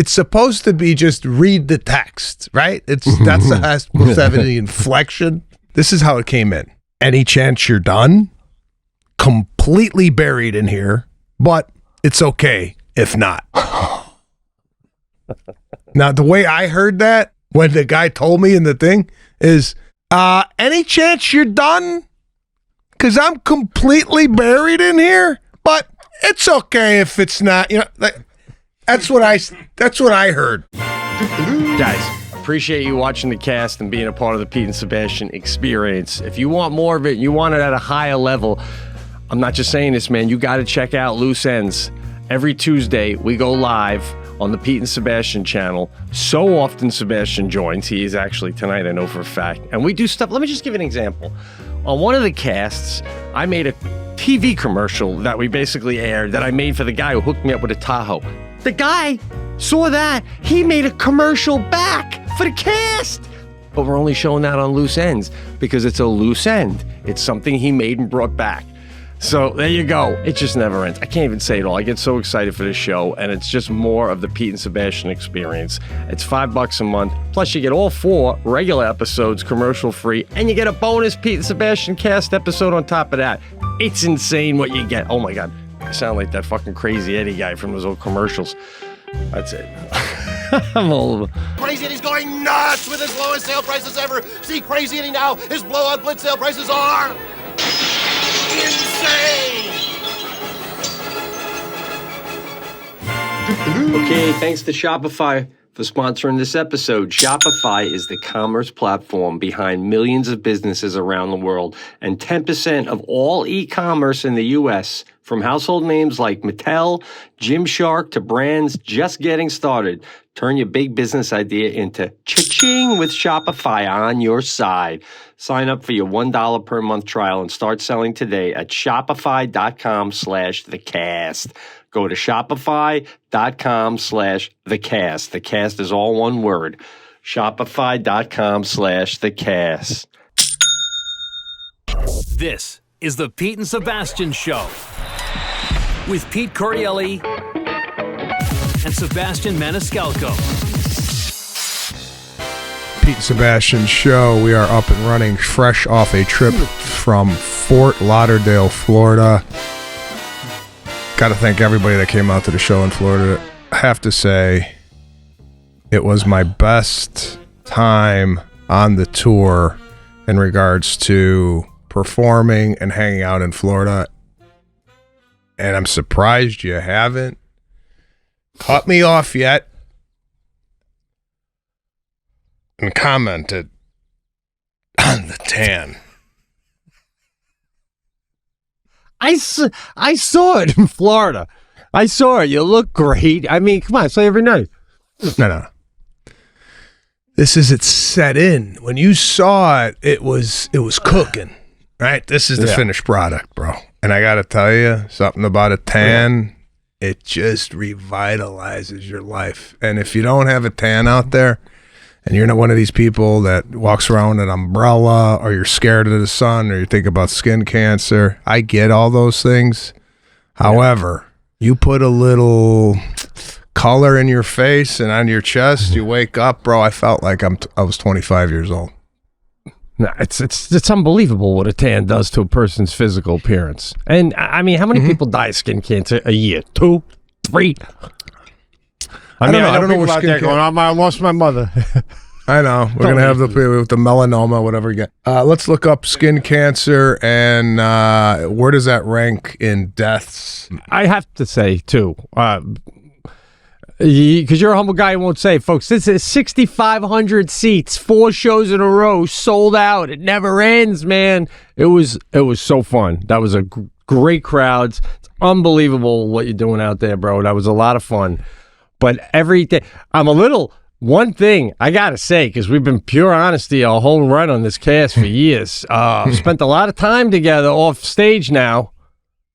it's supposed to be just read the text, right? That's supposed to have any inflection. This is how it came in. Any chance you're done? Completely buried in here, but it's okay if not. Now, the way I heard that when the guy told me in the thing is, any chance you're done? Because I'm completely buried in here, but it's okay if it's not. You know, that's what I heard. Guys, appreciate you watching the cast and being a part of the Pete and Sebastian experience. If you want more of it, you want it at a higher level, I'm not just saying this, man. You got to check out Loose Ends. Every Tuesday, we go live on the Pete and Sebastian channel. So often Sebastian joins. He is actually tonight, I know for a fact. And we do stuff. Let me just give you an example. On one of the casts, I made a TV commercial that we basically aired that I made for the guy who hooked me up with a Tahoe. The guy saw that. He made a commercial back for the cast. But we're only showing that on Loose Ends because it's a loose end. It's something he made and brought back. So there you go. It just never ends. I can't even say it all. I get so excited for this show, and it's just more of the Pete and Sebastian experience. It's $5 a month. Plus, you get all 4 regular episodes commercial free, and you get a bonus Pete and Sebastian cast episode on top of that. It's insane what you get. Oh my God. I sound like that fucking Crazy Eddie guy from those old commercials. That's it. I'm all over. Crazy Eddie's going nuts with his lowest sale prices ever. See Crazy Eddie now. His blowout blitz sale prices are insane. Okay, thanks to Shopify for sponsoring this episode. Shopify is the commerce platform behind millions of businesses around the world, and 10% of all e-commerce in the U.S., from household names like Mattel, Gymshark, to brands just getting started. Turn your big business idea into cha-ching with Shopify on your side. Sign up for your $1 per month trial and start selling today at shopify.com/thecast. Go to shopify.com/thecast. The cast is all one word. Shopify.com/thecast. This is the Pete and Sebastian Show with Pete Correale and Sebastian Maniscalco. Pete and Sebastian Show. We are up and running, fresh off a trip from Fort Lauderdale, Florida. Got to thank everybody that came out to the show in Florida. I have to say, it was my best time on the tour in regards to performing and hanging out in Florida. And I'm surprised you haven't cut me off yet and commented on the tan. I saw it in Florida. I saw it. You look great. I mean, come on, say every night. No. This is it set in. When you saw it, it was cooking, right? This is the finished product, bro. And I got to tell you, something about a tan, it just revitalizes your life. And if you don't have a tan out there, and you're not one of these people that walks around with an umbrella, or you're scared of the sun, or you think about skin cancer, I get all those things. However, you put a little color in your face and on your chest, you wake up, bro. I felt like I was 25 years old. No, it's unbelievable what a tan does to a person's physical appearance. And I mean, how many people die of skin cancer a year? 2, 3? I don't know where skin cancer going. I lost my mother. I know. We're going to have the melanoma, whatever you get. Let's look up skin cancer and where does that rank in deaths? I have to say, too, because you're a humble guy who won't say, folks, this is 6,500 seats, 4 shows in a row, sold out. It never ends, man. It was so fun. That was a great crowd. It's unbelievable what you're doing out there, bro. That was a lot of fun. But every day, one thing I got to say, because we've been pure honesty a whole run on this cast for years. Spent a lot of time together off stage now.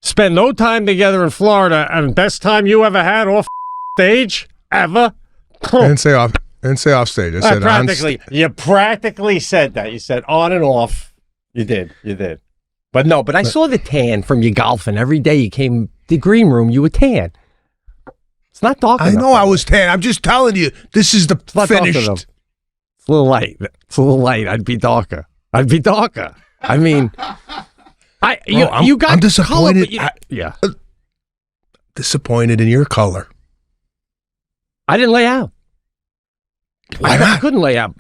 Spent no time together in Florida. And best time you ever had off stage ever. I didn't say off stage. I said practically. You practically said that. You said on and off. You did. But I saw the tan from you golfing. Every day you came to the green room, you were tan. It's not dark enough. I know I was tan. I'm just telling you, this is the finished. It's a little light. It's a little light. I'd be darker. I mean, you got I'm disappointed. Color, yeah. Disappointed in your color. I didn't lay out. Why not? I couldn't lay out.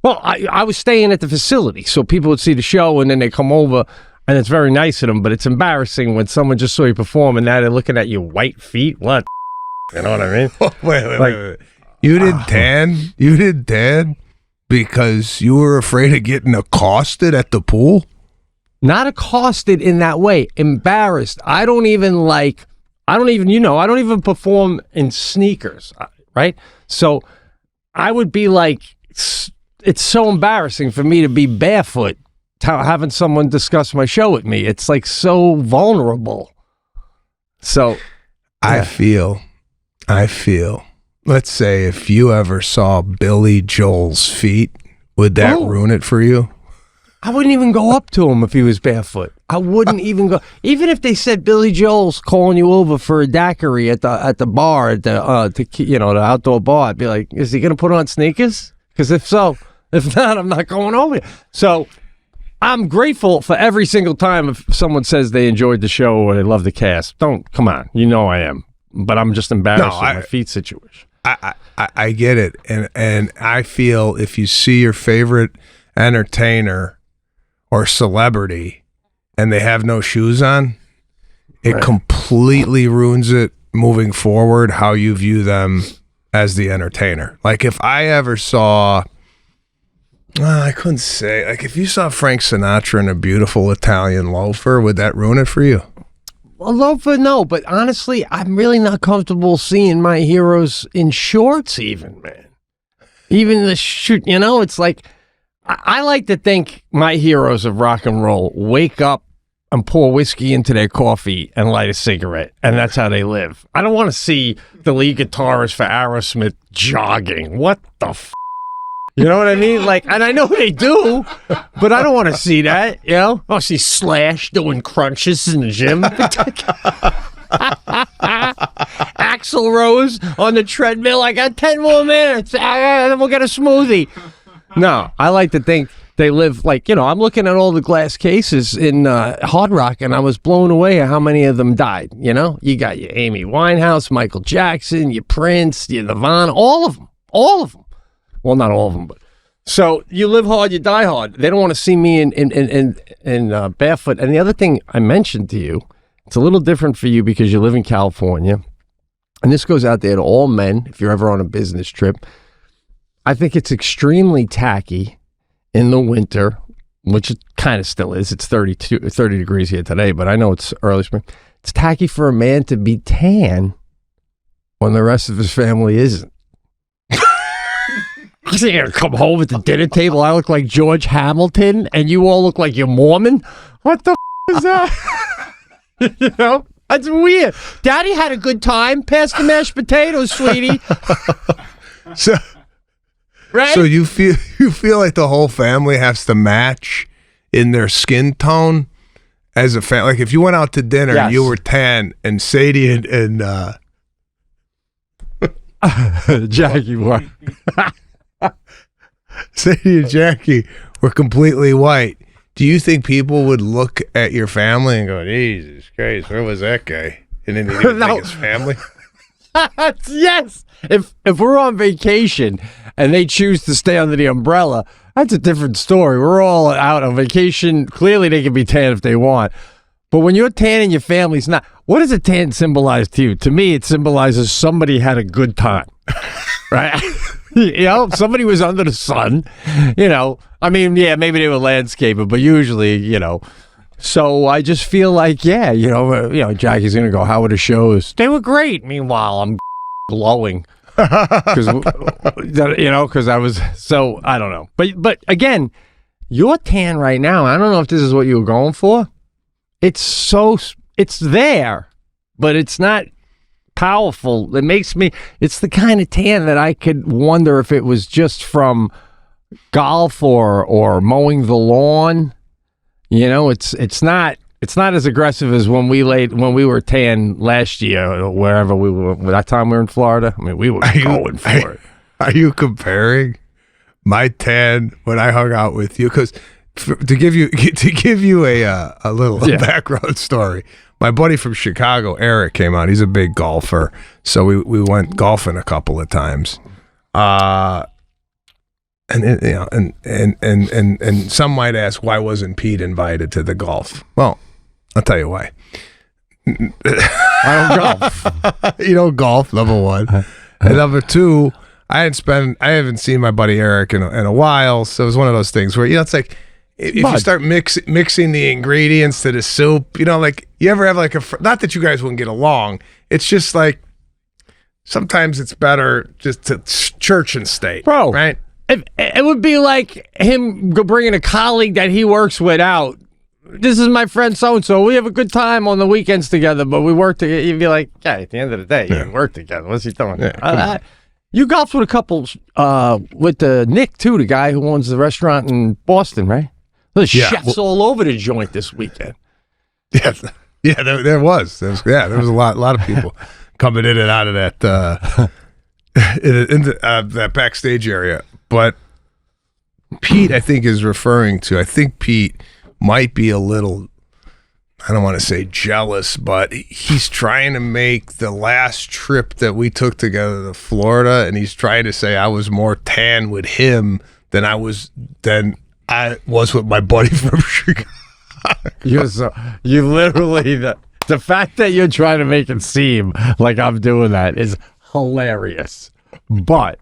Well, I was staying at the facility, so people would see the show, and then they come over, and it's very nice of them, but it's embarrassing when someone just saw you perform, and now they're looking at your white feet. What? You know what I mean? Wait. You didn't tan? You didn't tan because you were afraid of getting accosted at the pool? Not accosted in that way. Embarrassed. I don't even perform in sneakers, right? So I would be like, it's so embarrassing for me to be barefoot, having someone discuss my show with me. It's like so vulnerable. So I feel, let's say if you ever saw Billy Joel's feet, would that ruin it for you? I wouldn't even go up to him if he was barefoot. I wouldn't even go. Even if they said Billy Joel's calling you over for a daiquiri at the bar, at the outdoor bar, I'd be like, is he going to put on sneakers? Because if not, I'm not going over. So I'm grateful for every single time if someone says they enjoyed the show or they love the cast. Come on, I am. But I'm just embarrassed with my feet situation. I get it, and I feel if you see your favorite entertainer or celebrity and they have no shoes on, it completely ruins it moving forward how you view them as the entertainer. Like if I ever saw, I couldn't say, like if you saw Frank Sinatra in a beautiful Italian loafer, would that ruin it for you? A loafer, no, but honestly, I'm really not comfortable seeing my heroes in shorts even, man. Even the shoot, it's like, I like to think my heroes of rock and roll wake up and pour whiskey into their coffee and light a cigarette, and that's how they live. I don't want to see the lead guitarist for Aerosmith jogging. What the f***? You know what I mean? Like, and I know they do, but I don't want to see that, I see Slash doing crunches in the gym. Axl Rose on the treadmill. I got 10 more minutes. Then we'll get a smoothie. No, I like to think they live like, I'm looking at all the glass cases in Hard Rock, and I was blown away at how many of them died. You got your Amy Winehouse, Michael Jackson, your Prince, your Nirvana, all of them. Well, not all of them, but so you live hard, you die hard. They don't want to see me in barefoot. And the other thing I mentioned to you, it's a little different for you because you live in California, and this goes out there to all men if you're ever on a business trip. I think it's extremely tacky in the winter, which it kind of still is. It's 30 degrees here today, but I know it's early spring. It's tacky for a man to be tan when the rest of his family isn't. You're going to come home at the dinner table, I look like George Hamilton, and you all look like you're Mormon? What the is that? That's weird. Daddy had a good time. Pass the mashed potatoes, sweetie. Right? So you feel like the whole family has to match in their skin tone as a family. Like if you went out to dinner and you were tan, and Sadie and Jackie were. Sadie and Jackie were completely white. Do you think people would look at your family and go, Jesus Christ, where was that guy? And then they didn't think it's family? Yes. If we're on vacation and they choose to stay under the umbrella, that's a different story. We're all out on vacation. Clearly they can be tan if they want. But when you're tan and your family's not, what does a tan symbolize to you? To me, it symbolizes somebody had a good time. Right? Somebody was under the sun. I mean, yeah, maybe they were landscaping, but usually, So I just feel like, Jackie's going to go, how were the shows? They were great. Meanwhile, I'm glowing. Because I was, so I don't know. But again, you're tan right now. I don't know if this is what you were going for. It's there, but it's not powerful. It's the kind of tan that I could wonder if it was just from golf or mowing the lawn. It's not It's not as aggressive as when we were tan last year, or wherever we were. That time we were in Florida. I mean, we were going for it. Are you comparing my tan when I hung out with you? Because to give you a little background story, my buddy from Chicago, Eric, came out. He's a big golfer, so we went golfing a couple of times. And some might ask, why wasn't Pete invited to the golf? Well, I'll tell you why. I don't golf. You don't golf, number one. And number two, I haven't seen my buddy Eric in a while, so it was one of those things where, it's like, if you start mixing the ingredients to the soup, like, you ever have like not that you guys wouldn't get along, it's just like, sometimes it's better just to church and state. Bro, right? It would be like him bringing a colleague that he works with out. This is my friend so-and-so. We have a good time on the weekends together, but we work together. You'd be like, at the end of the day, you work together. What's he doing? Yeah, you golfed with a couple, with Nick, too, the guy who owns the restaurant in Boston, right? There's chefs all over the joint this weekend. Yeah, there was. There was a lot of people coming in and out of that that backstage area. But Pete, I think, is referring to. I think Pete might be a little, I don't want to say jealous, but he's trying to make the last trip that we took together to Florida, and he's trying to say I was more tan with him than I was with my buddy from Chicago. You literally, the fact that you're trying to make it seem like I'm doing that is hilarious. But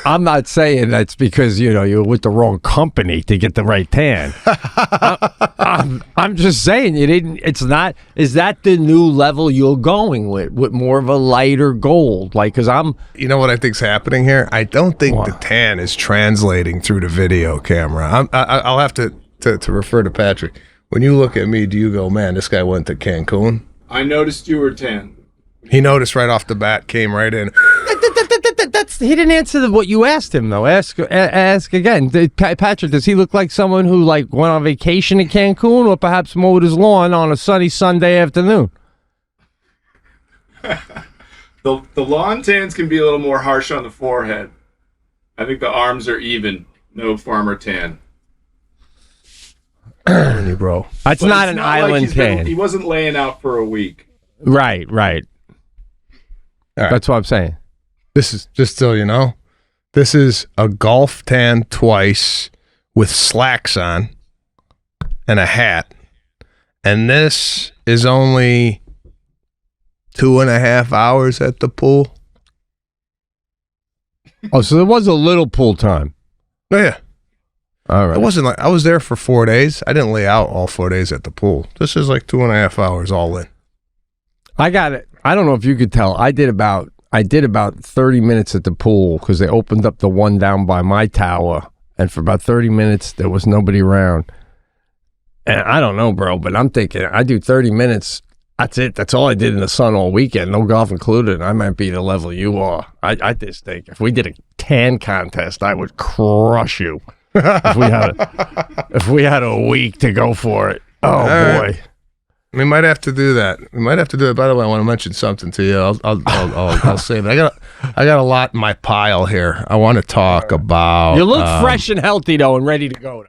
I'm not saying that's because, you're with the wrong company to get the right tan. I'm just saying you didn't. It's not. Is that the new level you're going with more of a lighter gold? Like, because I'm. You know what I think's happening here? I don't think the tan is translating through the video camera. I'll have to refer to Patrick. When you look at me, do you go, man, this guy went to Cancun? I noticed you were tan. He noticed right off the bat, came right in. He didn't answer what you asked him, though. Ask again. Patrick, does he look like someone who went on vacation in Cancun, or perhaps mowed his lawn on a sunny Sunday afternoon? The lawn tans can be a little more harsh on the forehead. I think the arms are even. No farmer tan. Bro. That's not an island tan. He wasn't laying out for a week. Right. All right. That's what I'm saying. This is, just so you know, this is a golf tan twice with slacks on and a hat. And this is only 2.5 hours at the pool. Oh, so there was a little pool time. Oh, yeah. All right. It wasn't like I was there for 4 days. I didn't lay out all 4 days at the pool. This is like 2.5 hours all in. I got it. I don't know if you could tell. I did about 30 minutes at the pool because they opened up the one down by my tower, and for about 30 minutes there was nobody around. And I don't know, bro, but I'm thinking I do 30 minutes. That's it. That's all I did in the sun all weekend. No golf included. I might be the level you are. I just think if we did a tan contest, I would crush you. if we had a week to go for it. Oh, all boy. Right. We might have to do that. By the way, I want to mention something to you. I'll save it. I got a lot in my pile here. I want to talk about. You look fresh and healthy though, and ready to go.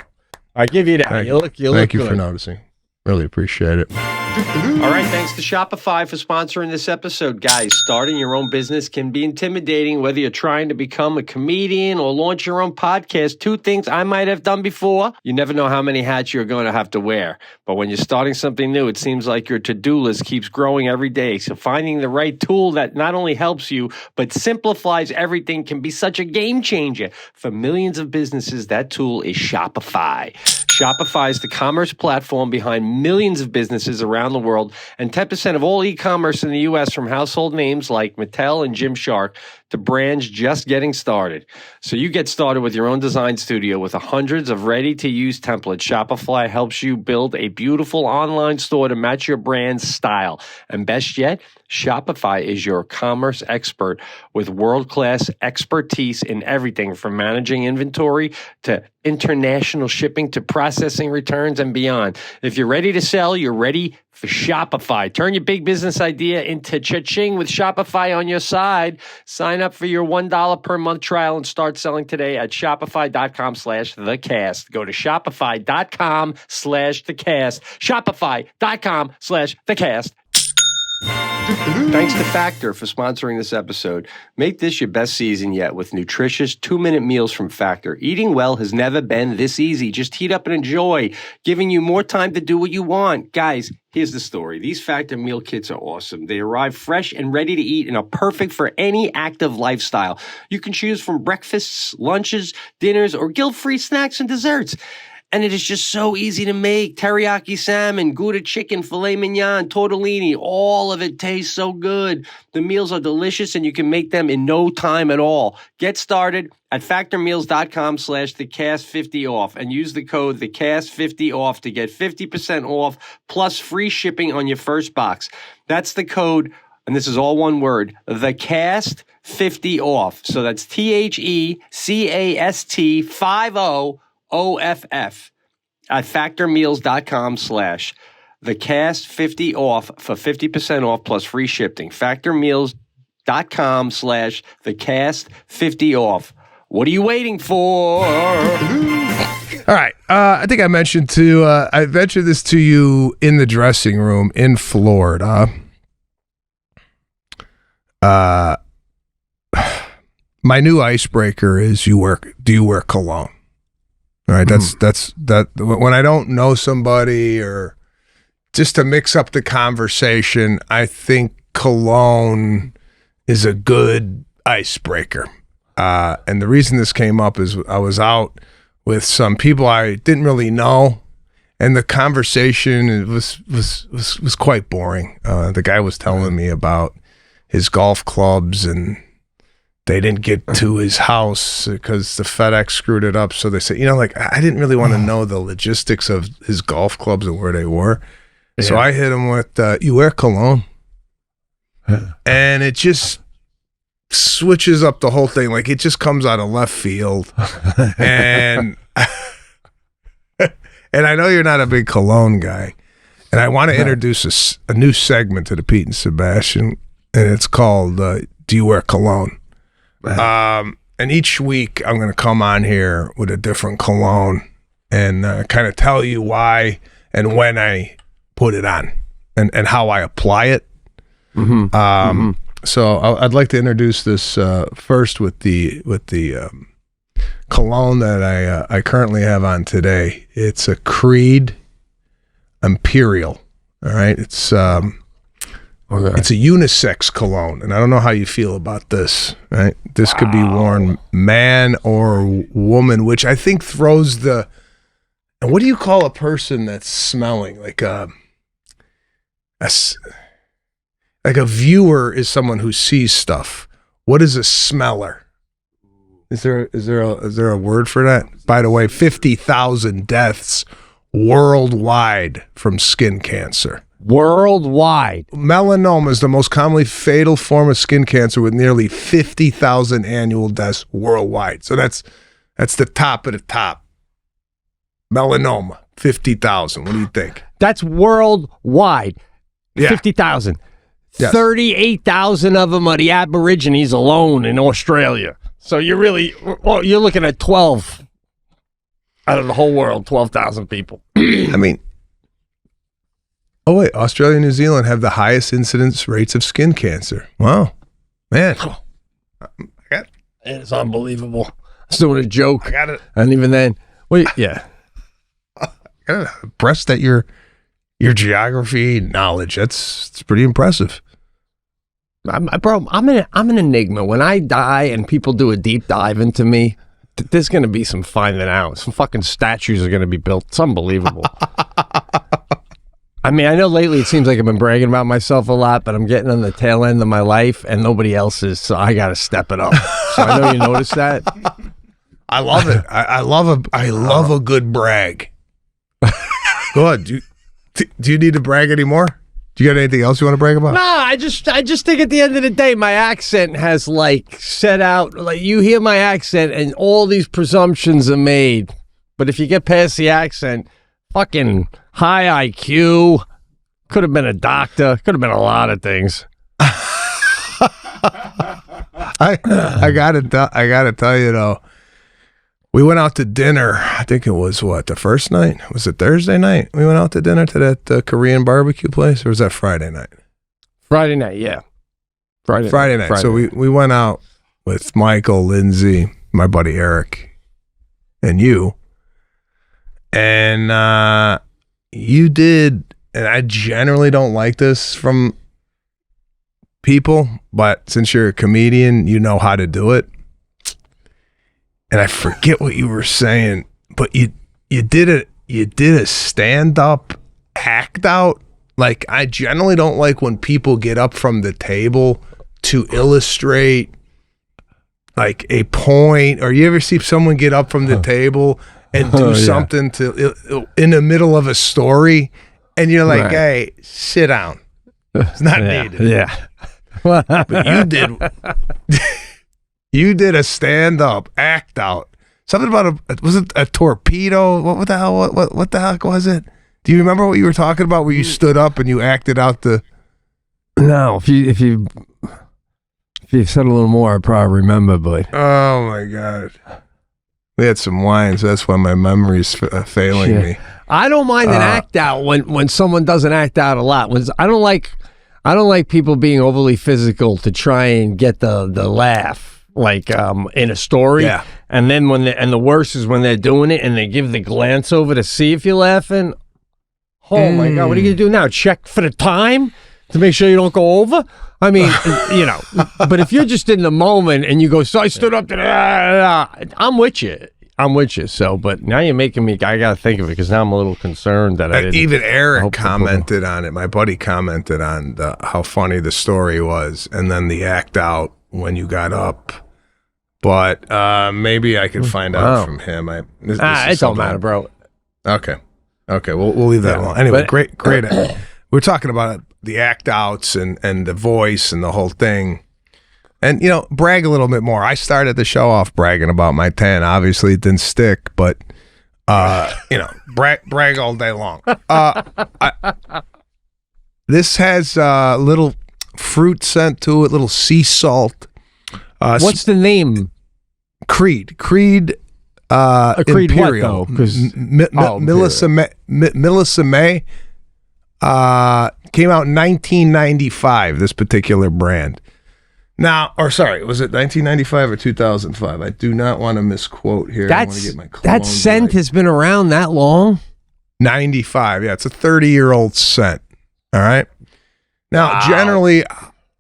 I give you that. Thank you look you good. for noticing. Really appreciate it. All right, thanks to Shopify for sponsoring this episode. Guys, starting your own business can be intimidating, whether you're trying to become a comedian or launch your own podcast. Two things I might have done before. You never know how many hats you're going to have to wear. But when you're starting something new, it seems like your to-do list keeps growing every day. So finding the right tool that not only helps you, but simplifies everything can be such a game changer. For millions of businesses, that tool is Shopify. Shopify is the commerce platform behind millions of businesses around the world, and 10% of all e-commerce in the U.S. from household names like Mattel and Gymshark to brands just getting started. So you get started with your own design studio with hundreds of ready-to-use templates. Shopify helps you build a beautiful online store to match your brand's style. And best yet, Shopify is your commerce expert with world-class expertise in everything from managing inventory to international shipping to processing returns and beyond. If you're ready to sell, you're ready for Shopify. Turn your big business idea into cha-ching with Shopify on your side. Sign up for your $1 per month trial and start selling today at shopify.com/thecast. Go to shopify.com/thecast. Shopify.com/thecast. Thanks to Factor for sponsoring this episode. Make this your best season yet with nutritious 2-minute meals from Factor. Eating well has never been this easy. Just heat up and enjoy, giving you more time to do what you want. Guys, here's the story. These Factor meal kits are awesome. They arrive fresh and ready to eat and are perfect for any active lifestyle. You can choose from breakfasts, lunches, dinners, or guilt-free snacks and desserts. And it is just so easy to make. Teriyaki salmon, Gouda chicken, filet mignon, tortellini, all of it tastes so good. The meals are delicious and you can make them in no time at all. Get started at factormeals.com/thecast50off and use the code thecast50off to get 50% off plus free shipping on your first box. That's the code, and this is all one word, thecast50off. So that's THECAST50OFF at factormeals.com/thecast50off for 50% off plus free shipping. Factormeals.com/thecast50off. What are you waiting for? All right. I think I mentioned this to you in the dressing room in Florida. My new icebreaker is do you wear cologne? All right, that's when I don't know somebody or just to mix up the conversation, I think cologne is a good icebreaker. And the reason this came up is I was out with some people I didn't really know, and the conversation was quite boring. The guy was telling me about his golf clubs, and they didn't get to his house because the FedEx screwed it up. So they said, I didn't really want to know the logistics of his golf clubs and where they were. Yeah. So I hit him with, you wear cologne? And it just switches up the whole thing. Like, it just comes out of left field. And and I know you're not a big cologne guy. And I want to introduce a new segment to the Pete and Sebastian, and it's called Do You Wear Cologne? And each week I'm going to come on here with a different cologne and kind of tell you why and when I put it on and how I apply it. So I'd like to introduce this first with the cologne that I currently have on today. It's a Creed Imperial. All right, it's It's a unisex cologne, and I don't know how you feel about this. Right, this could be worn man or woman, which I think throws the. And what do you call a person that's smelling like a viewer is someone who sees stuff. What is a smeller? Is there a word for that? By the way, 50,000 deaths worldwide from skin cancer. Worldwide. Melanoma is the most commonly fatal form of skin cancer with nearly 50,000 annual deaths worldwide. So that's the top of the top. Melanoma, 50,000. What do you think? That's worldwide. Yeah. 50,000. Yes. 38,000 of them are the Aborigines alone in Australia. So you're looking at 12 out of the whole world, 12,000 people. I mean, oh wait, Australia and New Zealand have the highest incidence rates of skin cancer. Wow, man, It's unbelievable. I was doing a joke. I got it. And even then, yeah. I got impressed at your geography knowledge. It's pretty impressive. I'm an enigma. When I die and people do a deep dive into me, there's going to be some finding out. Some fucking statues are going to be built. It's unbelievable. I mean, I know lately it seems like I've been bragging about myself a lot, but I'm getting on the tail end of my life and nobody else is, so I got to step it up. So I know you noticed that. I love it. I love a good brag. Go ahead. Do you need to brag anymore? Do you got anything else you want to brag about? Nah, I just think at the end of the day, my accent has like set out. Like you hear my accent, and all these presumptions are made. But if you get past the accent, fucking high IQ, could have been a doctor, could have been a lot of things. I gotta tell you though. We went out to dinner. I think it was the first night? Was it Thursday night? We went out to dinner to that Korean barbecue place, or was that Friday night? Friday night, yeah. Friday night. So we went out with Michael, Lindsay, my buddy Eric, and you. And you did, and I generally don't like this from people, but since you're a comedian, you know how to do it. And I forget what you were saying, but you did a stand-up act out. Like, I generally don't like when people get up from the table to illustrate like a point, or you ever see someone get up from the table and do something to in the middle of a story, and you're like, hey, sit down. It's not needed. Yeah. But you did a stand-up act out. Something about was it a torpedo? What the hell? What the heck was it? Do you remember what you were talking about? Where you stood up and you acted out the? No, if you said a little more, I probably remember. But oh my god, we had some wine, so that's why my memory's failing me. I don't mind an act out when someone doesn't act out a lot. I don't like people being overly physical to try and get the laugh. Like in a story, and then the worst is when they're doing it and they give the glance over to see if you're laughing. Oh my god, what are you gonna do now? Check for the time to make sure you don't go over? I mean, you know. But if you're just in the moment and you go, so I stood up to I'm with you. So, but now you're making me. I gotta think of it because now I'm a little concerned that I didn't. Even Eric commented on it. My buddy commented on how funny the story was, and then the act out when you got up. But maybe I could find out from him. It don't matter, bro. Okay, we'll leave that alone. Anyway, great. We're talking about the act outs and the voice and the whole thing. And, you know, brag a little bit more. I started the show off bragging about my tan. Obviously, it didn't stick, but, you know, brag all day long. This has a little fruit scent to it, little sea salt. What's the name? Creed What, Imperial. though? Melissa May came out in 1995, this particular brand. Now, or sorry, was it 1995 or 2005? I do not want to misquote here. I want to get my that scent right. Has been around that long? 95, yeah. It's a 30-year-old scent, all right? Now, generally,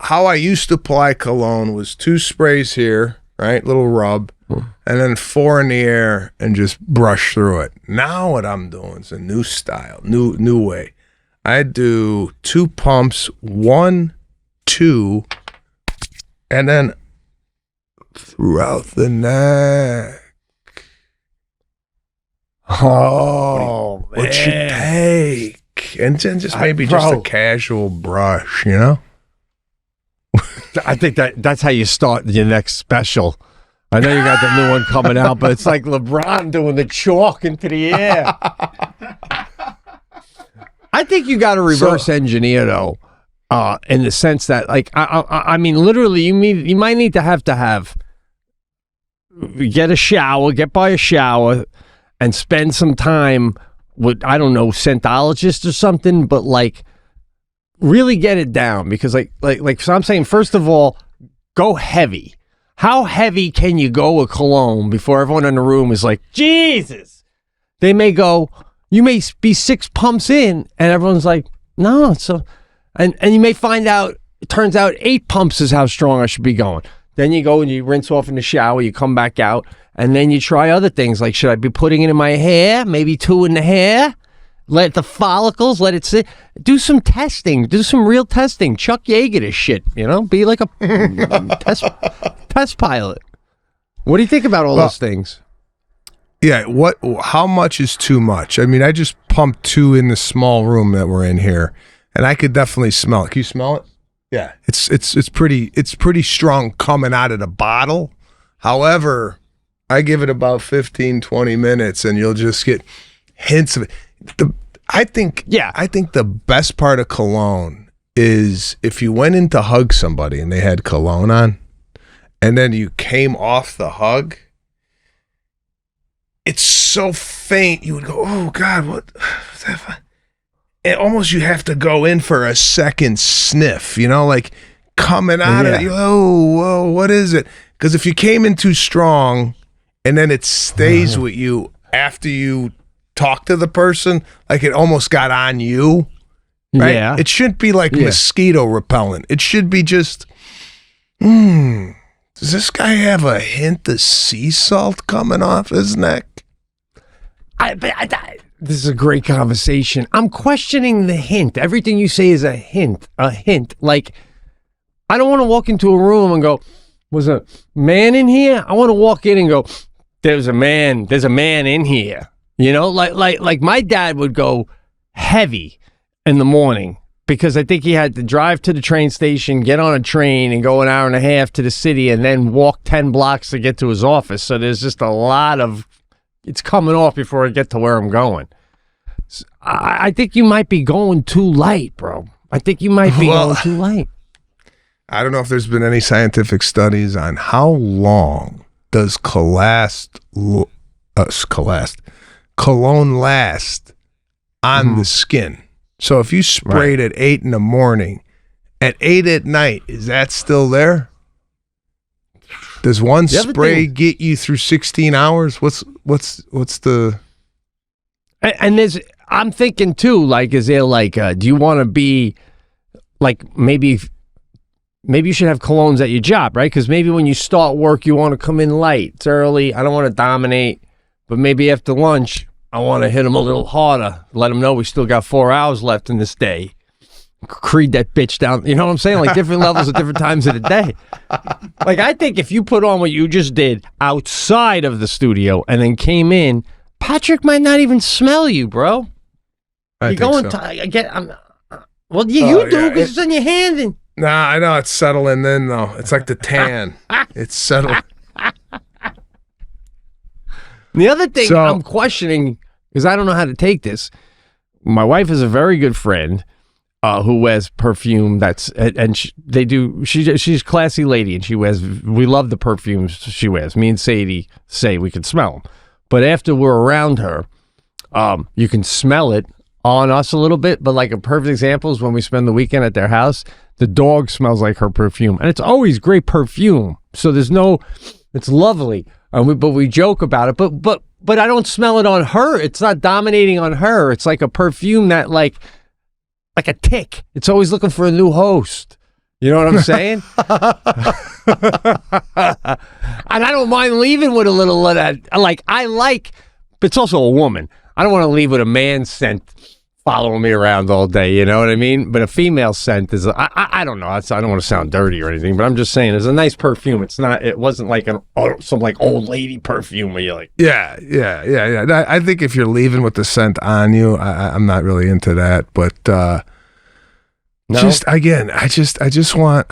how I used to apply cologne was 2 sprays here, right? Little rub, and then 4 in the air and just brush through it. Now what I'm doing is a new style, new way. I do 2 pumps, 1, 2, and then throughout the neck. Oh, what you take, and then just maybe just a casual brush, you know. I think that's how you start your next special. I know you got the new one coming out, but it's like LeBron doing the chalk into the air. I think you got to reverse engineer though, in the sense that, like, I mean, literally, you might need to have get a shower, get by a shower, and spend some time with, I don't know, scentologist or something, but like really get it down, because like so I'm saying, first of all, go heavy. How heavy can you go with cologne before everyone in the room is like, Jesus? They may go, you may be 6 pumps in, and everyone's like, no. So, and you may find out, it turns out 8 pumps is how strong I should be going. Then you go and you rinse off in the shower, you come back out, and then you try other things, like, should I be putting it in my hair? Maybe 2 in the hair? Let the follicles, let it sit. Do some testing. Do some real testing. Chuck Yeager this shit, you know? Be like a test pilot. What do you think about all those things? Yeah, how much is too much? I mean, I just pumped 2 in the small room that we're in here, and I could definitely smell it. Can you smell it? Yeah, it's pretty strong coming out of the bottle. However, I give it about 15, 20 minutes, and you'll just get hints of it. I think the best part of cologne is if you went in to hug somebody and they had cologne on, and then you came off the hug. It's so faint, you would go, oh God, what? And almost you have to go in for a second sniff, like coming out of you. Oh, whoa, what is it? Because if you came in too strong and then it stays with you after you talk to the person, like it almost got on you, right? Yeah. It shouldn't be like mosquito repellent. It should be just, does this guy have a hint of sea salt coming off his neck? This is a great conversation. I'm questioning the hint. Everything you say is a hint. Like, I don't want to walk into a room and go, was a man in here? I want to walk in and go, there's a man in here. Like my dad would go heavy in the morning because I think he had to drive to the train station, get on a train and go an hour and a half to the city and then walk 10 blocks to get to his office. So there's just a lot of, it's coming off before I get to where I'm going. So I think you might be going too light, bro. I think you might be going too light. I don't know if there's been any scientific studies on how long does cologne last on the skin. So if you sprayed at 8 in the morning, at 8 at night, is that still there? Does one spray get you through 16 hours? What's the? And there's, I'm thinking too, like, is there like, do you want to be like, maybe you should have colognes at your job, right? Because maybe when you start work, you want to come in light. It's early. I don't want to dominate, but maybe after lunch, I want to hit them a little harder. Let them know we still got 4 hours left in this day. Creed that bitch down. You know what I'm saying? Like different levels at different times of the day. Like I think if you put on what you just did outside of the studio and then came in, Patrick might not even smell you, bro. You do because it's on your hand. And nah, I know it's settling in though. It's like the tan. It's settling. The other thing I'm questioning because I don't know how to take this. My wife is a very good friend. Who wears perfume she's a classy lady and we love the perfumes she wears. Me and Sadie say we can smell them. But after we're around her, you can smell it on us a little bit. But like a perfect example is when we spend the weekend at their house, the dog smells like her perfume. And it's always great perfume. So it's lovely. But we joke about it. But I don't smell it on her. It's not dominating on her. It's like a perfume that like a tick. It's always looking for a new host. You know what I'm saying? And I don't mind leaving with a little of that. But it's also a woman. I don't want to leave with a man scent following me around all day. You know what I mean? But a female scent is, I don't know. I don't want to sound dirty or anything, but I'm just saying it's a nice perfume. It wasn't like some like old lady perfume where you're like. Yeah. I think if you're leaving with the scent on you, I'm not really into that, but, no? Just again, I just want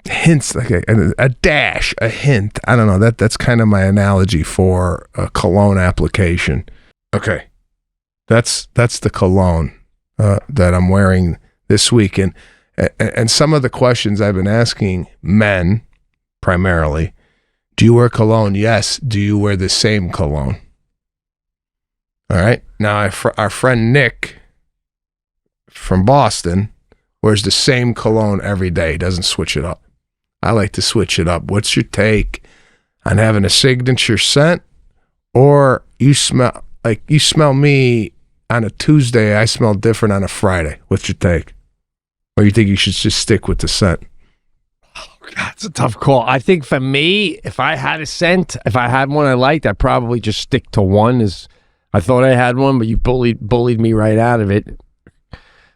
hints, like a dash, a hint. I don't know. That's kind of my analogy for a cologne application. Okay, that's the cologne that I'm wearing this week, and some of the questions I've been asking men primarily: do you wear cologne? Yes. Do you wear the same cologne? All right. Now our friend Nick from Boston wears the same cologne every day, doesn't switch it up. I like to switch it up. What's your take on having a signature scent, or you smell me on a Tuesday, I smell different on a Friday? What's your take? Or you think you should just stick with the scent? Oh God, it's a tough call. I think for me, if I had a scent, if I had one I liked, I'd probably just stick to one. I thought I had one, but you bullied me right out of it.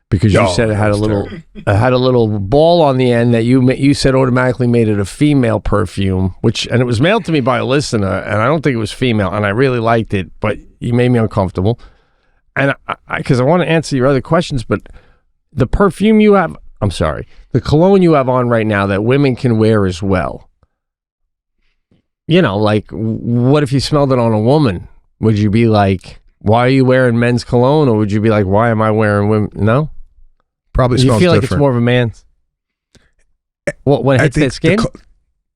Because you said it had a little ball on the end that you said automatically made it a female perfume, and it was mailed to me by a listener, and I don't think it was female, and I really liked it, but you made me uncomfortable. and because I want to answer your other questions, but the perfume you have, the cologne you have on right now that women can wear as well. You know, like, what if you smelled it on a woman? Would you be like, why are you wearing men's cologne? Or would you be like, why am I wearing women? No? Probably you smells feel like different. it's more of a man's? Well, when it hits that skin?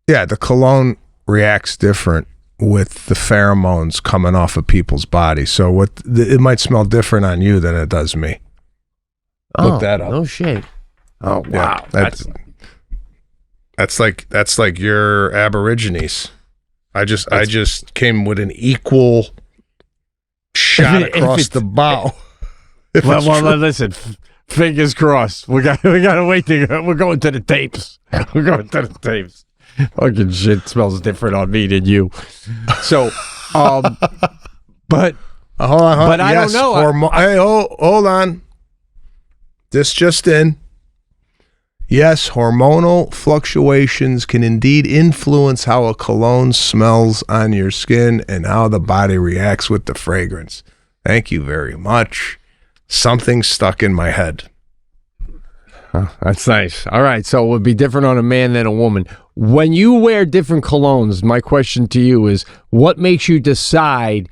The cologne reacts different with the pheromones coming off of people's bodies. So it might smell different on you than it does me. Look that up. No shit. Oh, wow. Yeah, that's like your Aborigines. I just came with an equal shot across the bow. Well, listen. Fingers crossed. We gotta wait. We're going to the tapes. We're going to the tapes. Fucking shit smells different on me than you. So, but hold on. But I don't know. Hey, hold on. This just in. Yes, hormonal fluctuations can indeed influence how a cologne smells on your skin and how the body reacts with the fragrance. Thank you very much. Something stuck in my head. That's nice. All right, so it would be different on a man than a woman. When you wear different colognes, my question to you is, what makes you decide?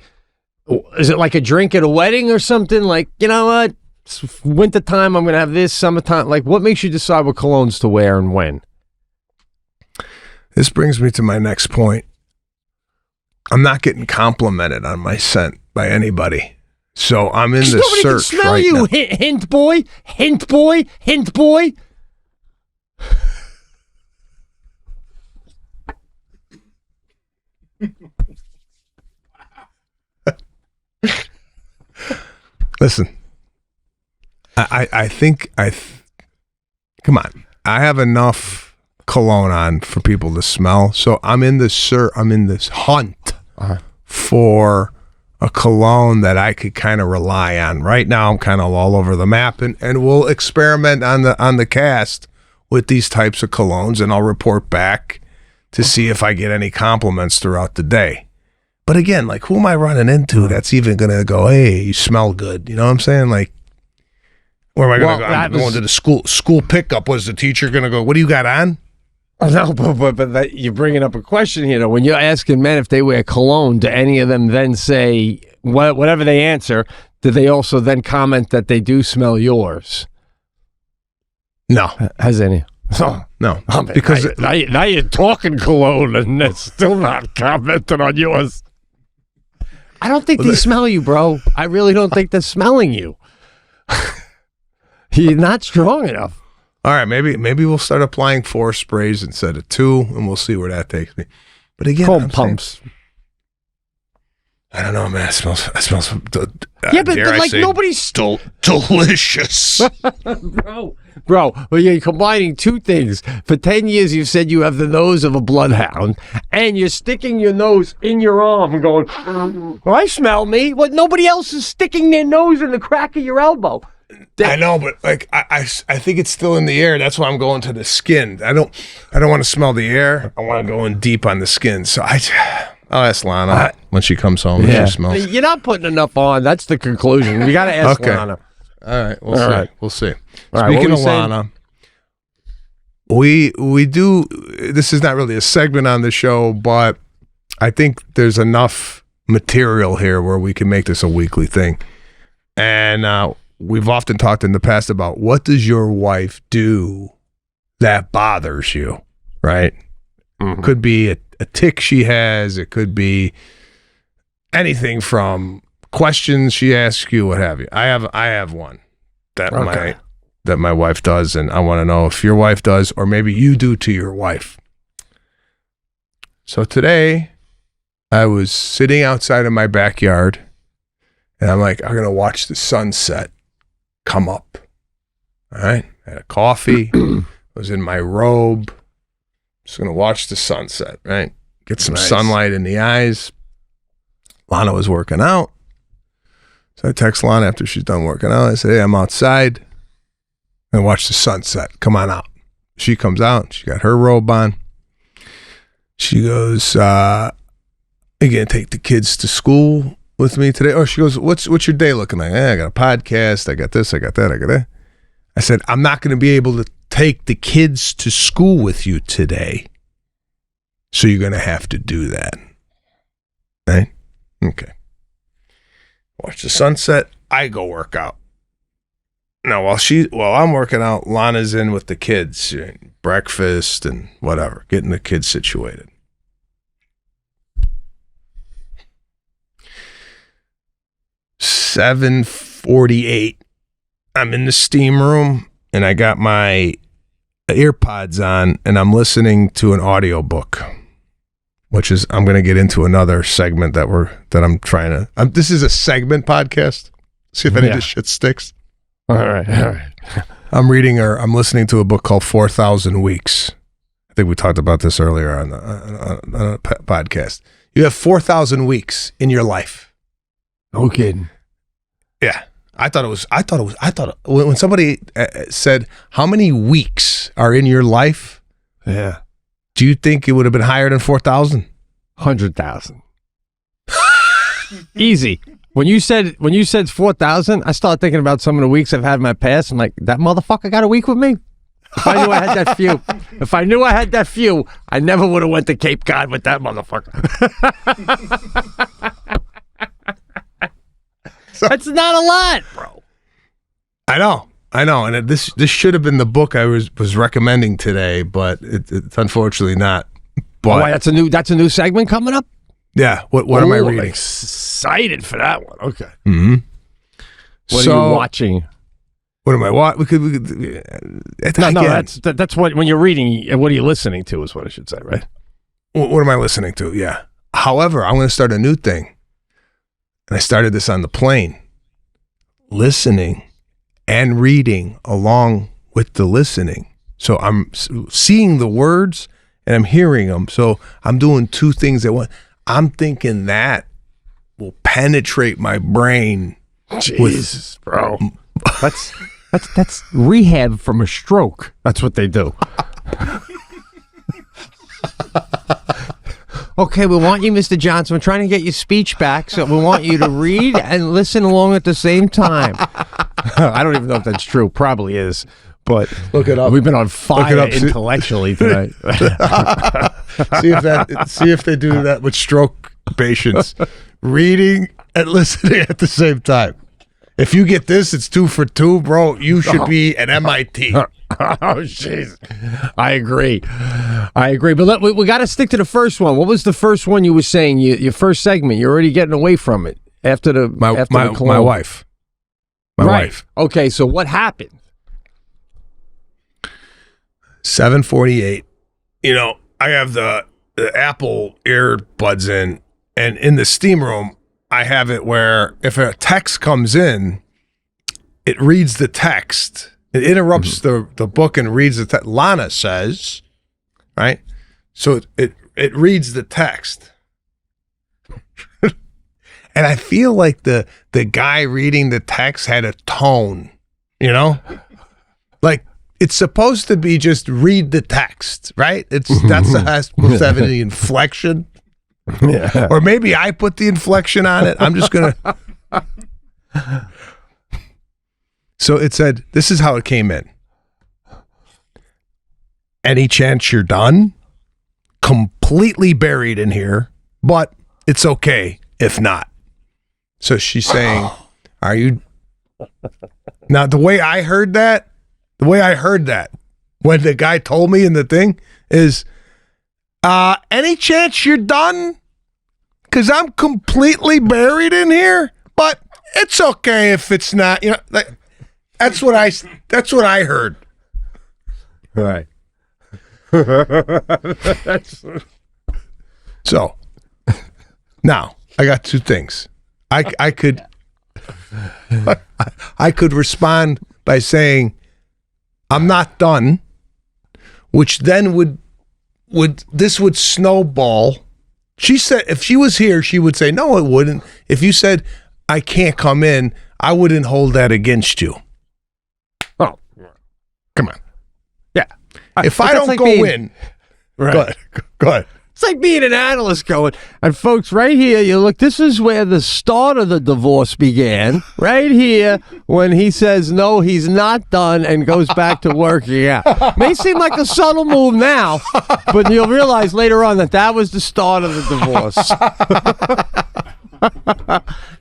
Is it like a drink at a wedding or something? Like, you know what? It's wintertime, I'm going to have this. Summertime, like, what makes you decide what colognes to wear and when? This brings me to my next point. I'm not getting complimented on my scent by anybody. So I'm in the search can smell right you. now. Hint boy, hint boy, hint boy. Listen, I think come on. I have enough cologne on for people to smell. So I'm in this hunt for a cologne that I could kind of rely on. Right now I'm kind of all over the map, and we'll experiment on the cast with these types of colognes, and I'll report back to see if I get any compliments throughout the day. But again, like, who am I running into that's even going to go, hey, you smell good? You know what I'm saying? Like, where am I going to go? I'm going to the school pickup. Was the teacher going to go, what do you got on? No, but that, you're bringing up a question here. When you're asking men if they wear cologne, do any of them then say, whatever they answer, do they also then comment that they do smell yours? No. Has any? No. Because now you're talking cologne and they're still not commenting on yours. I don't think they smell you, bro. I really don't think they're smelling you. You're not strong enough. All right, maybe we'll start applying 4 sprays instead of 2, and we'll see where that takes me. But again, cold pumps. I don't know, man. It smells. Yeah, but like nobody's still delicious, bro. Well, you're combining 2 things. For 10 years, you've said you have the nose of a bloodhound, and you're sticking your nose in your arm and going, well, I smell me. What? Nobody else is sticking their nose in the crack of your elbow. I know, but like I think it's still in the air. That's why I'm going to the skin. I don't want to smell the air. I want to go in deep on the skin. So I'll ask Lana when she comes home. Yeah. She smells. You're not putting enough on. That's the conclusion. You got to ask Lana. All right, we'll see. Right. We'll see. All Speaking of Lana, we do. This is not really a segment on the show, but I think there's enough material here where we can make this a weekly thing. And we've often talked in the past about, what does your wife do that bothers you, right? Mm-hmm. Could be a tick she has. It could be anything from questions she asks you, what have you. I have one that my wife does, and I want to know if your wife does, or maybe you do to your wife. So today, I was sitting outside of my backyard, and I'm like, I'm going to watch the sunset come up. All right. I had a coffee. I was in my robe. Just going to watch the sunset, right? Get some sunlight in the eyes. Lana was working out. So I text Lana after she's done working out. I say, hey, I'm outside. And watch the sunset. Come on out. She comes out. She got her robe on. She goes, you going to take the kids to school with me today? Or she goes, what's your day looking like? I got a podcast. I got this. I got that. I got that. I said, I'm not going to be able to take the kids to school with you today. So you're going to have to do that. Right? Okay. Watch the sunset. I go work out. Now, while I'm working out, Lana's in with the kids, breakfast and whatever, getting the kids situated. $7:48. I'm in the steam room and I got my earpods on and I'm listening to an audiobook, which is I'm going to get into another segment that I'm trying to. This is a segment podcast. See if any of this shit sticks. All right. I'm listening to a book called 4,000 Weeks. I think we talked about this earlier on a podcast. You have 4,000 weeks in your life. No kidding. Yeah. I thought when somebody said, how many weeks are in your life? Yeah. Do you think it would have been higher than 4,000? 100,000. Easy. When you said 4,000, I started thinking about some of the weeks I've had in my past. I'm like, that motherfucker got a week with me? If I knew I had that few, I never would have went to Cape Cod with that motherfucker. That's not a lot, bro. I know. And this should have been the book I was recommending today, but it's unfortunately not. But that's a new segment coming up? Yeah. What am I reading? I'm excited for that one. Okay. Mm-hmm. What are you watching? What am I watching? That's what when you're reading. What are you listening to? Is what I should say, right? What am I listening to? Yeah. However, I'm going to start a new thing, and I started this on the plane. Listening and reading along with the listening. So I'm seeing the words and I'm hearing them. So I'm doing two things at once. I'm thinking that will penetrate my brain. Jesus, bro. That's rehab from a stroke. That's what they do. Okay, we want you, Mr. Johnson. We're trying to get your speech back, so we want you to read and listen along at the same time. I don't even know if that's true. Probably is. But look it up. We've been on fire intellectually tonight. See if they do that with stroke patients. Reading and listening at the same time. If you get this, it's 2 for 2, bro. You should be at MIT. Oh, jeez. I agree. But we got to stick to the first one. What was the first one you were saying? Your first segment. You're already getting away from it after the my wife. My wife. Okay, so what happened? 7:48. I have the Apple earbuds in, and in the steam room, I have it where if a text comes in, it reads the text. It interrupts the book and reads the text. Lana says, right? So it reads the text. And I feel like the guy reading the text had a tone, Like, it's supposed to be just read the text, right? That's supposed to have the inflection. Yeah. Or maybe I put the inflection on it. I'm just going to. So it said, this is how it came in. Any chance you're done? Completely buried in here, but it's okay if not. So she's saying, are you? Now, the way I heard that, when the guy told me in the thing is, any chance you're done? Because I'm completely buried in here, but it's okay if it's not. That's what I heard. Right. So now I got two things. I could respond by saying, I'm not done, which then would snowball. She said if she was here, she would say, no, it wouldn't. If you said, I can't come in, I wouldn't hold that against you. Oh, come on. Yeah. If I don't go in, right. Go ahead. It's like being an analyst going, and folks, right here, you look, this is where the start of the divorce began. Right here, when he says, no, he's not done, and goes back to working out. May seem like a subtle move now, but you'll realize later on that was the start of the divorce.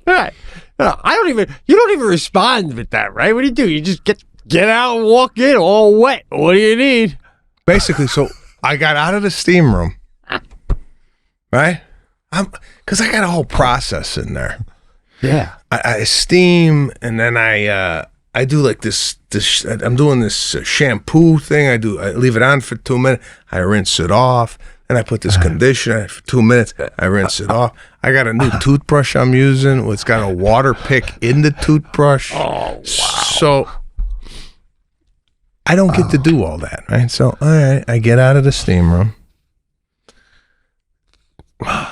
Right. You don't even respond with that, right? What do you do? You just get out and walk in all wet. What do you need? Basically, so I got out of the steam room. Right? Because I got a whole process in there. Yeah. I steam, and then I do like this. I'm doing this shampoo thing. I leave it on for 2 minutes. I rinse it off. Then I put this conditioner for 2 minutes. I rinse it off. I got a new toothbrush I'm using. It's got a water pick in the toothbrush. Oh, wow. So I don't get to do all that, right? So, all right, I get out of the steam room.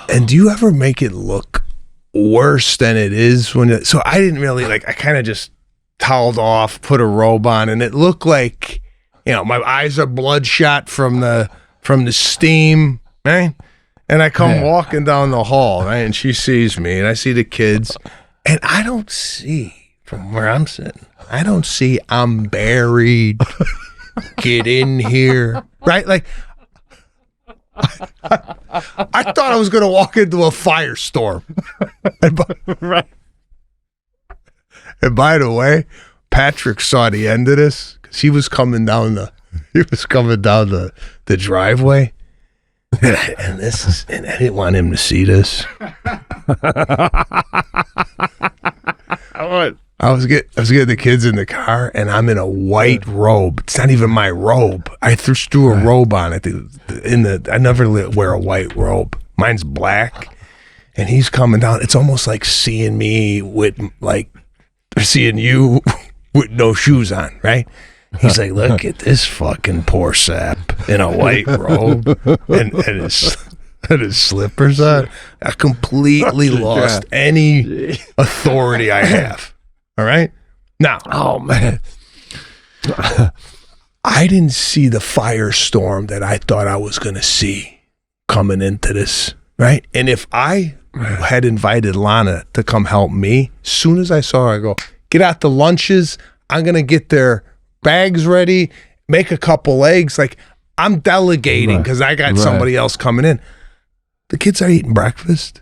And do you ever make it look worse than it is when so I didn't really I kind of just toweled off, put a robe on, and it looked like, my eyes are bloodshot from the steam, right? And I come walking down the hall, right? And she sees me, and I see the kids, and I don't see from where I'm sitting. I don't see I'm buried. Get in here, right? Like, I thought I was going to walk into a firestorm. Right. And by the way, Patrick saw the end of this because he was coming down the driveway, and I didn't want him to see this. I was getting the kids in the car, and I'm in a white robe. It's not even my robe. I threw a robe on it. I never wear a white robe. Mine's black, and he's coming down. It's almost like seeing me seeing you with no shoes on, right? He's like, look at this fucking poor sap in a white robe and his slippers on. I completely lost any authority I have. All right. Now, oh man, I didn't see the firestorm that I thought I was going to see coming into this, right? And if I had invited Lana to come help me, as soon as I saw her, I go, get out the lunches. I'm going to get their bags ready, make a couple eggs. Like, I'm delegating because I got somebody else coming in. The kids are eating breakfast.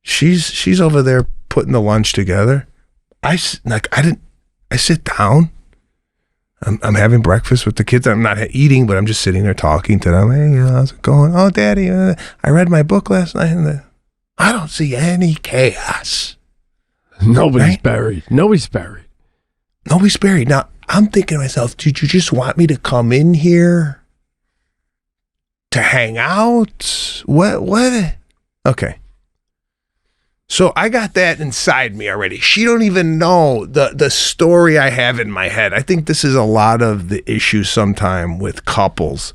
She's over there putting the lunch together. I sit down. I'm having breakfast with the kids. I'm not eating, but I'm just sitting there talking to them. Hey, how's it going? Oh, Daddy, I read my book last night, and I don't see any chaos. Nobody's buried. Nobody's buried. Now, I'm thinking to myself, did you just want me to come in here to hang out? What? Okay. So I got that inside me already. She don't even know the story I have in my head. I think this is a lot of the issue sometime with couples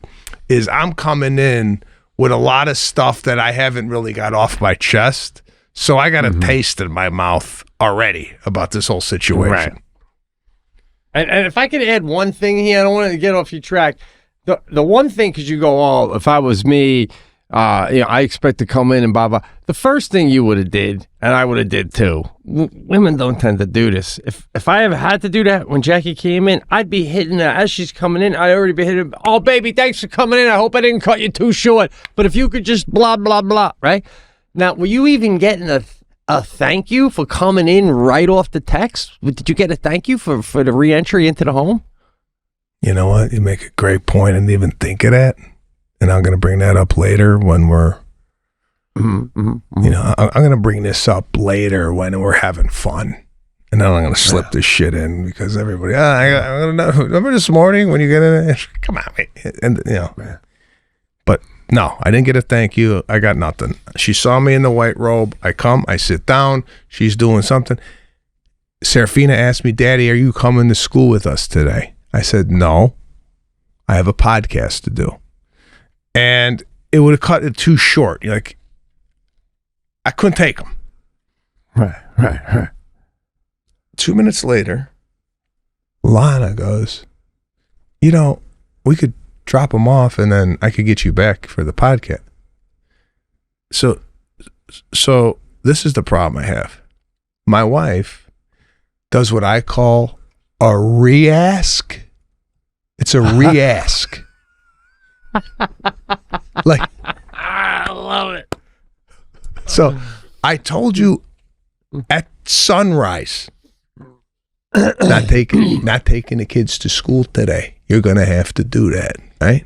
is I'm coming in with a lot of stuff that I haven't really got off my chest. So I got a taste in my mouth already about this whole situation. Right. And if I could add one thing here, I don't want to get off your track. The one thing, because you go, oh, if I was me, I expect to come in and blah, blah. The first thing you would have did, and I would have did too, women don't tend to do this. If I ever had to do that when Jackie came in, I'd be hitting her as she's coming in. I'd already be hitting her, oh, baby, thanks for coming in. I hope I didn't cut you too short. But if you could just blah, blah, blah, right? Now, were you even getting a thank you for coming in right off the text? Did you get a thank you for the re-entry into the home? You know what? You make a great point. I didn't even think of that. And I'm going to bring that up later when we're, I'm going to bring this up later when we're having fun. And then I'm going to slip this shit in because everybody, I'm going to know. Remember this morning when you get in? Come on, mate. And, but no, I didn't get a thank you. I got nothing. She saw me in the white robe. I come, I sit down. She's doing something. Serafina asked me, Daddy, are you coming to school with us today? I said, no, I have a podcast to do. And it would have cut it too short. Like, I couldn't take them. Right. 2 minutes later, Lana goes, we could drop them off and then I could get you back for the podcast. So this is the problem I have. My wife does what I call a re-ask. It's a re-ask. Like, I love it. So I told you at sunrise, not taking the kids to school today. You're gonna have to do that, right?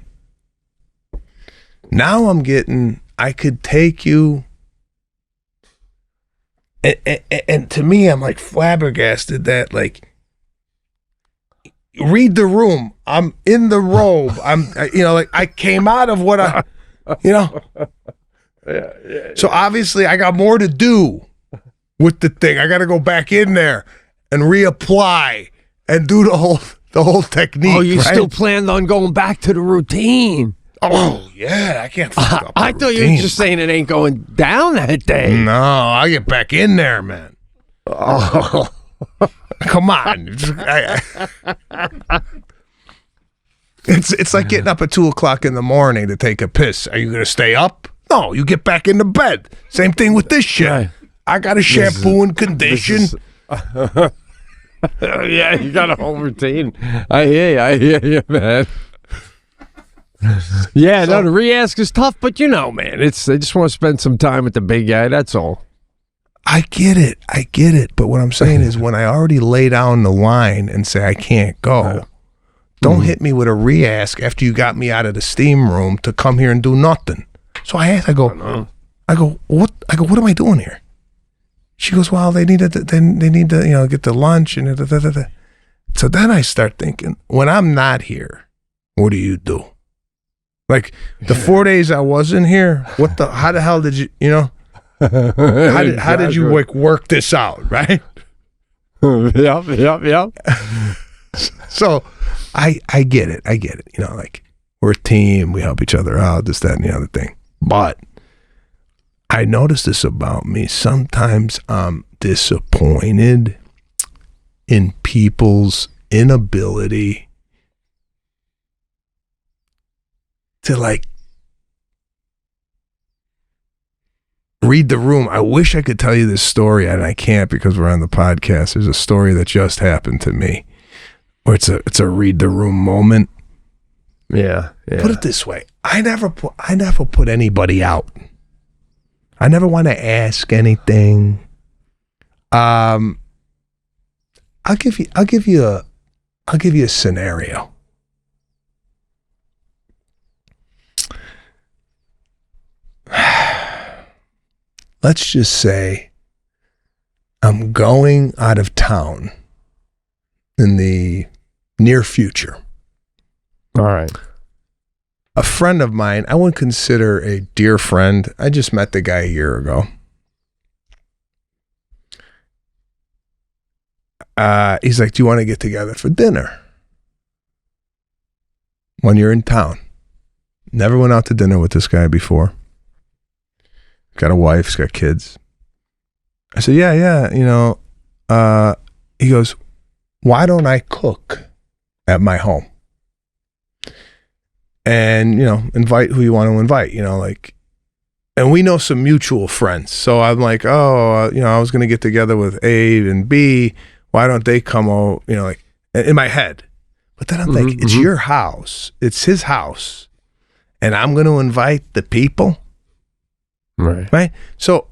Now I could take you, and to me, I'm like flabbergasted that, like, read the room. I'm in the robe. Like I came out of what I, So obviously I got more to do with the thing. I got to go back in there and reapply and do the whole technique. Oh, you right? still planned on going back to the routine? Oh yeah, I can't fuck up. I thought you were just saying it ain't going down that day. No, I get back in there, man. Oh, come on. It's like getting up at 2:00 in the morning to take a piss. Are you gonna stay up? No, you get back into bed. Same thing with this shit. Right. I got a shampoo and condition. Yeah, you got a whole routine. I hear you, man. Yeah, no, the re-ask is tough, but man, I just want to spend some time with the big guy, that's all. I get it. But what I'm saying is when I already lay down the line and say I can't go, don't hit me with a re-ask after you got me out of the steam room to come here and do nothing. So I go, what am I doing here? She goes, well, they need to get the lunch and da. So then I start thinking, when I'm not here, what do you do? Like the 4 days I wasn't here, how the hell did you, how did you work this out, right? Yep. So I get it. Like we're a team, we help each other out, this, that, and the other thing. But I noticed this about me. Sometimes I'm disappointed in people's inability to like read the room. I wish I could tell you this story, and I can't because we're on the podcast. There's a story that just happened to me where it's a read the room moment. Yeah. Put it this way. I never put anybody out. I never want to ask anything. I'll give you a scenario. Let's just say I'm going out of town in the near future. All right. A friend of mine, I wouldn't consider a dear friend. I just met the guy a year ago. He's like, do you want to get together for dinner when you're in town? Never went out to dinner with this guy before. Got a wife, he's got kids. I said, yeah. He goes, why don't I cook at my home? And, invite who you want to invite, and we know some mutual friends. So I'm like, I was going to get together with A and B. Why don't they come over, in my head. But then I'm like, it's your house. It's his house. And I'm going to invite the people. Right. So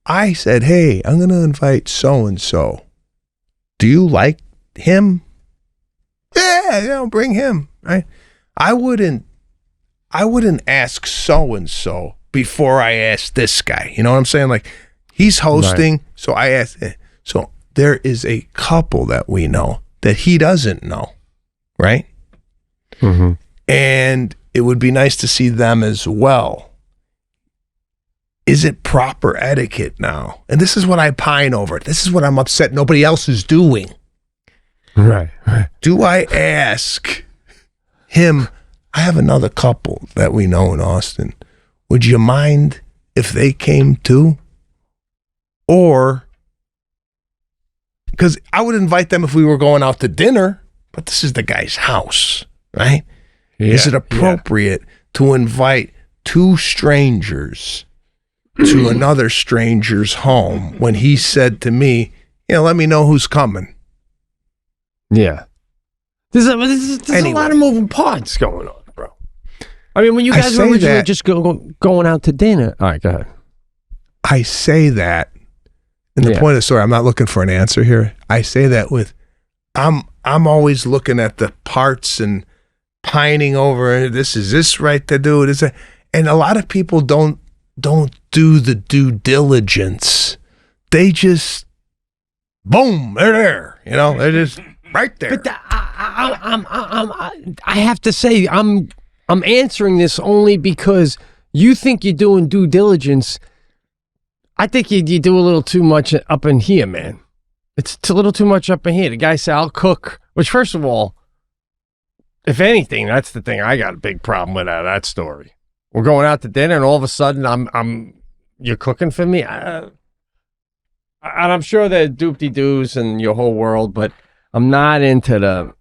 I said, hey, I'm going to invite so-and-so. Do you like him? Yeah, bring him. Right. I wouldn't ask so-and-so before I ask this guy. You know what I'm saying? Like, he's hosting, so I asked. So there is a couple that we know that he doesn't know, right? Mm-hmm. And it would be nice to see them as well. Is it proper etiquette now? And this is what I pine over. This is what I'm upset nobody else is doing. Right. Do I ask him, I have another couple that we know in Austin. Would you mind if they came too? Or, because I would invite them if we were going out to dinner, but this is the guy's house, right? Yeah, is it appropriate to invite two strangers to another stranger's home when he said to me, let me know who's coming. Yeah. There's a lot of moving parts going on, bro. I mean, when you guys were originally just going out to dinner. All right, go ahead. I say that, and the point of the story, I'm not looking for an answer here. I say that with, I'm always looking at the parts and pining over, is this right to do? Is that? And a lot of people don't do the due diligence. They just, boom, they're there. They're just right there. But I have to say, I'm answering this only because you think you're doing due diligence. I think you do a little too much up in here, man. It's a little too much up in here. The guy said, I'll cook, which first of all, if anything, that's the thing I got a big problem with out of that story. We're going out to dinner and all of a sudden you're cooking for me. And I'm sure there are doop-de-doos in your whole world, but I'm not into the,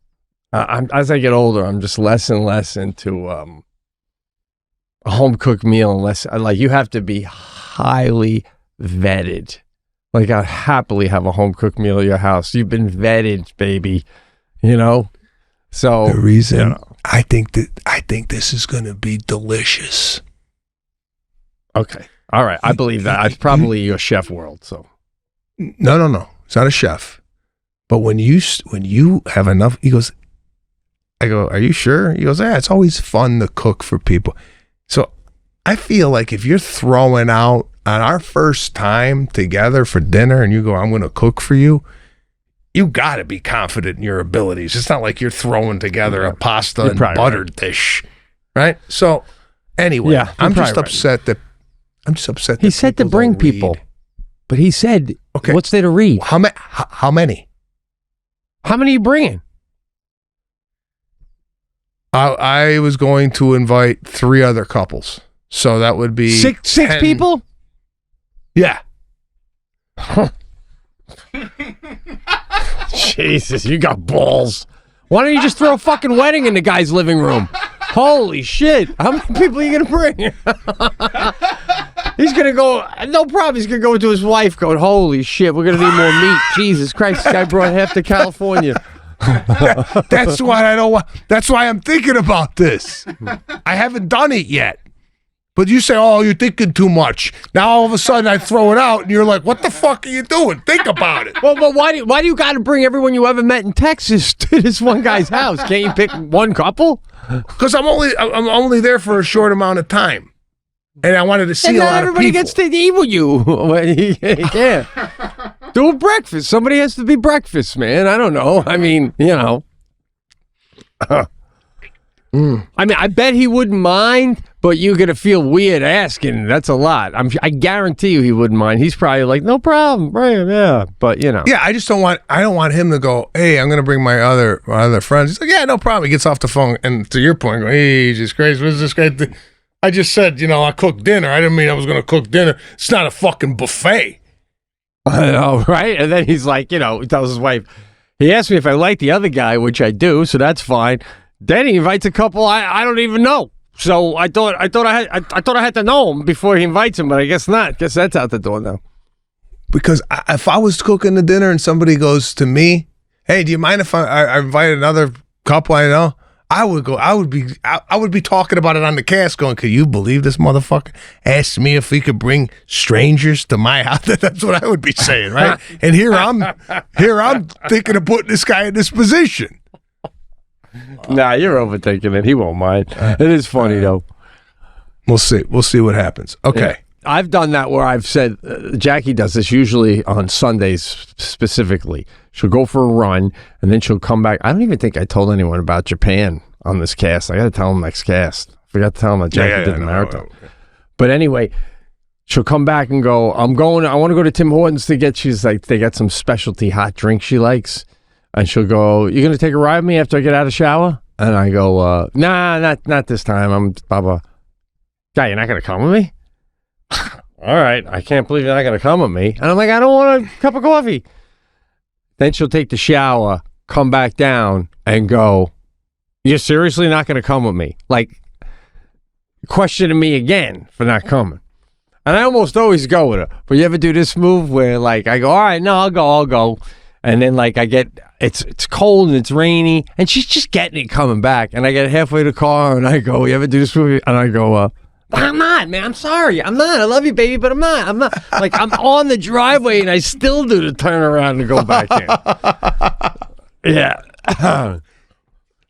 as I get older, I'm just less and less into a home-cooked meal unless, you have to be highly vetted. I'd happily have a home-cooked meal at your house. You've been vetted, baby, So the reason I think this is going to be delicious. Okay. All right. I believe that. It's probably your chef world. So no. It's not a chef. But when you have enough, I go, are you sure? He goes, yeah, it's always fun to cook for people. So I feel like if you're throwing out on our first time together for dinner and you go, I'm going to cook for you, you got to be confident in your abilities. It's not like you're throwing together a pasta and butter dish, right? So anyway, I'm just upset that he said to bring people, but he said, okay, what's there to read? How many? How many are you bringing? I was going to invite 3 other couples, so that would be six people. Yeah. Jesus, you got balls. Why don't you just throw a fucking wedding in the guy's living room? Holy shit. How many people are you going to bring? He's going to go, no problem. He's going to go to his wife going, holy shit, we're going to need more meat. Jesus Christ, this guy brought half to California. That's why I'm thinking about this. I haven't done it yet. But you say, oh, you're thinking too much. Now all of a sudden I throw it out and you're like, what the fuck are you doing? Think about it. Well, but why do you got to bring everyone you ever met in Texas to this one guy's house? Can't you pick one couple? Because I'm only there for a short amount of time. And I wanted to see a lot of people. Everybody gets to eat with you. Yeah. Do a breakfast. Somebody has to be breakfast, man. I don't know. I mean, I mean, I bet he wouldn't mind, but you're going to feel weird asking. That's a lot. I guarantee you he wouldn't mind. He's probably like, no problem, bring him, yeah. But, Yeah, I don't want him to go, hey, I'm going to bring my other friends. He's like, yeah, no problem. He gets off the phone, and to your point, go, hey, Jesus Christ, what is this guy do? I just said, I cooked dinner. I didn't mean I was going to cook dinner. It's not a fucking buffet. I know, right? And then he's like, he tells his wife, he asked me if I like the other guy, which I do, so that's fine. Then he invites a couple I don't even know. So I thought I had to know him before he invites him, but I guess not. Guess that's out the door now. Because if I was cooking the dinner and somebody goes to me, hey, do you mind if I invite another couple I know? I would go. I would be talking about it on the cast, going, "Could you believe this motherfucker asked me if we could bring strangers to my house?" That's what I would be saying, right? And here I'm thinking of putting this guy in this position. Nah, you're overthinking it. He won't mind. It is funny though. We'll see. We'll see what happens. Okay. Yeah. I've done that where I've said, Jackie does this usually on Sundays specifically. She'll go for a run, and then she'll come back. I don't even think I told anyone about Japan on this cast. I got to tell them next cast. I forgot to tell them that Jackie did the marathon. No. But anyway, she'll come back and go, I want to go to Tim Hortons to get, she's like, they got some specialty hot drink she likes. And she'll go, you going to take a ride with me after I get out of the shower? And I go, nah, not this time. I'm blah, blah. Guy, you're not going to come with me? All right. I can't believe you're not going to come with me. And I'm like, I don't want a cup of coffee. Then she'll take the shower, come back down, and go, you're seriously not going to come with me? Like, questioning me again for not coming. And I almost always go with her. But you ever do this move where, like, I go, all right, no, I'll go. And then, like, it's cold and it's rainy, and she's just getting it coming back. And I get halfway to the car, and I go, you ever do this move? And I go, I'm not, man. I'm sorry. I'm not. I love you, baby, but I'm not. Like, I'm on the driveway, and I still do the turn around and go back in. Yeah.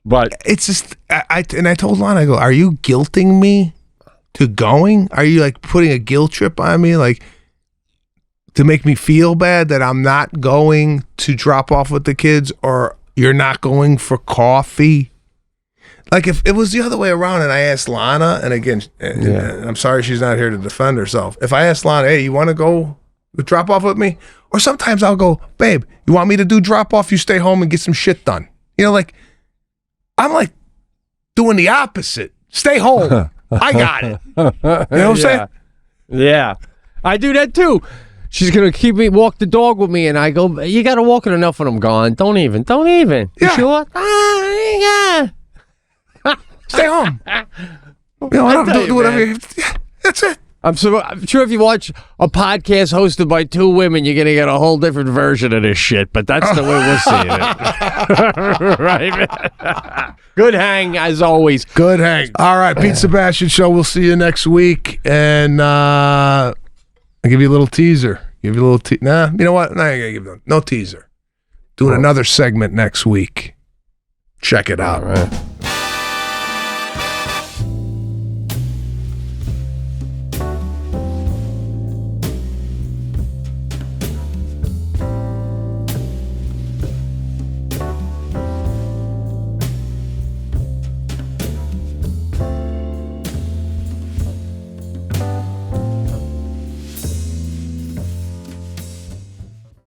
But it's just, I told Lon, I go, are you guilting me to going? Are you, like, putting a guilt trip on me, like, to make me feel bad that I'm not going to drop off with the kids, or you're not going for coffee? Like, if it was the other way around and I asked Lana, and again, I'm sorry she's not here to defend herself. If I asked Lana, hey, you want to go drop off with me? Or sometimes I'll go, babe, you want me to do drop off? You stay home and get some shit done. You know, like, I'm like doing the opposite. Stay home. I got it. You know what I'm saying? Yeah. I do that too. She's going to keep me, walk the dog with me, and I go, you got to walk it enough when I'm gone. Don't even. You sure? Yeah. Stay home. You know, I don't do whatever you have to. Yeah, that's it. I'm sure if you watch a podcast hosted by two women, you're going to get a whole different version of this shit, but that's the way we're seeing it. Right? Good hang, as always. Good hang. All right, Pete Sebastian Show. We'll see you next week. And I'll give you a little teaser. Nah, you know what? Nah, I ain't gonna give them no teaser. Doing another segment next week. Check it out. All right.